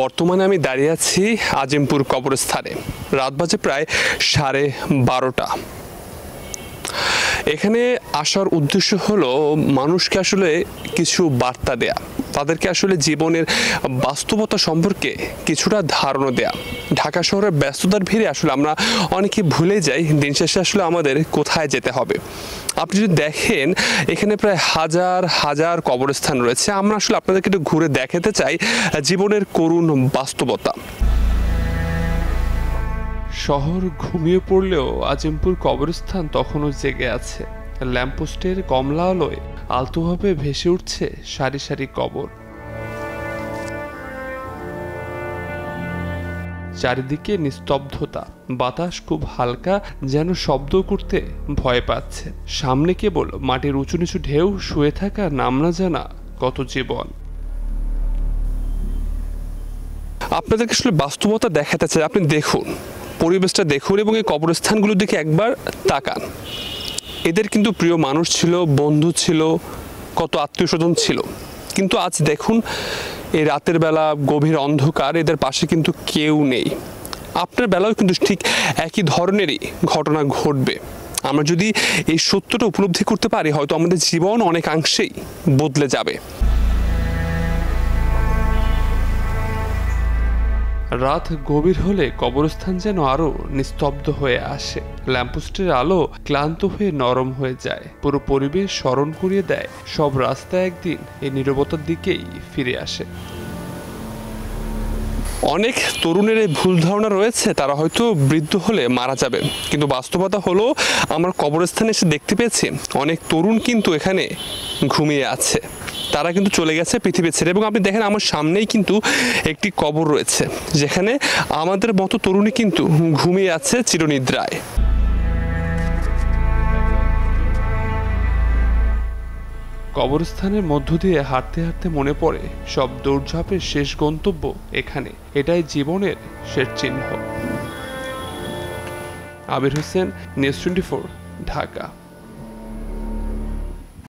বর্তমানে আমি দাঁড়িয়ে আছি আজিমপুর কবরস্থানে। রাত বাজে প্রায় 12:30। এখানে আসার উদ্দেশ্য হলো মানুষকে আসলে কিছু বার্তা দেয়া, তাদেরকে আসলে জীবনের বাস্তবতা সম্পর্কে কিছুটা ধারণা দেয়া। ঢাকা শহরের ব্যস্ততার ভিড়ে আসলে আমরা অনেকে ভুলে যাই দিন শেষে আসলে আমাদের কোথায় যেতে হবে। আপনি যদি দেখেন এখানে প্রায় হাজার হাজার কবরস্থান রয়েছে। আমরা আসলে আপনাদেরকে একটু ঘুরে দেখাতে চাই জীবনের করুণ বাস্তবতা। শহর ঘুমিয়ে পড়লেও আজিমপুর কবরস্থান তখনও জেগে আছে। ল্যাম্পপোস্টের কমলা আলোয় আলতোভাবে ভেসে উঠছে সারি সারি কবর। চারিদিকে নিস্তব্ধতা, বাতাস খুব হালকা, যেন শব্দ করতে ভয় পাচ্ছে। সামনে কেবল মাটির উঁচু নিচু ঢেউ, শুয়ে থাকা নাম না জানা কত জীবন। আপনাদেরকে আসলে বাস্তবতা দেখাতে চাই। আপনি দেখুন, পরিবেশটা দেখুন এবং এই কবরস্থানগুলোর দিকে একবার তাকান। এদের কিন্তু প্রিয় মানুষ ছিল, বন্ধু ছিল, কত আত্মীয় স্বজন ছিল, কিন্তু আজ দেখুন এই রাতের বেলা গভীর অন্ধকার, এদের পাশে কিন্তু কেউ নেই। আপনার বেলাও কিন্তু ঠিক একই ধরনেরই ঘটনা ঘটবে। আমরা যদি এই সত্যটা উপলব্ধি করতে পারি, হয়তো আমাদের জীবন অনেকাংশেই বদলে যাবে। রাত গভীর হলে কবরস্থান যেন আরো নিস্তব্ধ হয়ে আসে। ল্যাম্পপোস্টের আলো ক্লান্ত হয়ে নরম হয়ে যায়। পুরো পরিবেশ স্মরণ করিয়ে দেয় সব রাস্তা একদিন এই নীরবতার দিকেই ফিরে আসে। অনেক তরুণের এই ভুল ধারণা রয়েছে তারা হয়তো বৃদ্ধ হলে মারা যাবে, কিন্তু বাস্তবতা হলো আমার কবরস্থানে এসে দেখতে পেয়েছি অনেক তরুণ কিন্তু এখানে ঘুমিয়ে আছে। তারা কিন্তু চলে গেছে পৃথিবী ছেড়ে। এবং আপনি দেখেন আমার সামনেই কিন্তু একটি কবর রয়েছে, যেখানে আমাদের মতো তরুণী কিন্তু ঘুমিয়ে আছে চিরনিদ্রায়। কবরস্থানের মধ্য দিয়ে হাঁটতে হাঁটতে মনে পড়ে সব দৌড়ঝাঁপের শেষ গন্তব্য এখানে। এটাই জীবনের শেষ চিহ্ন। আবির হোসেন, নিউজ 24, ঢাকা।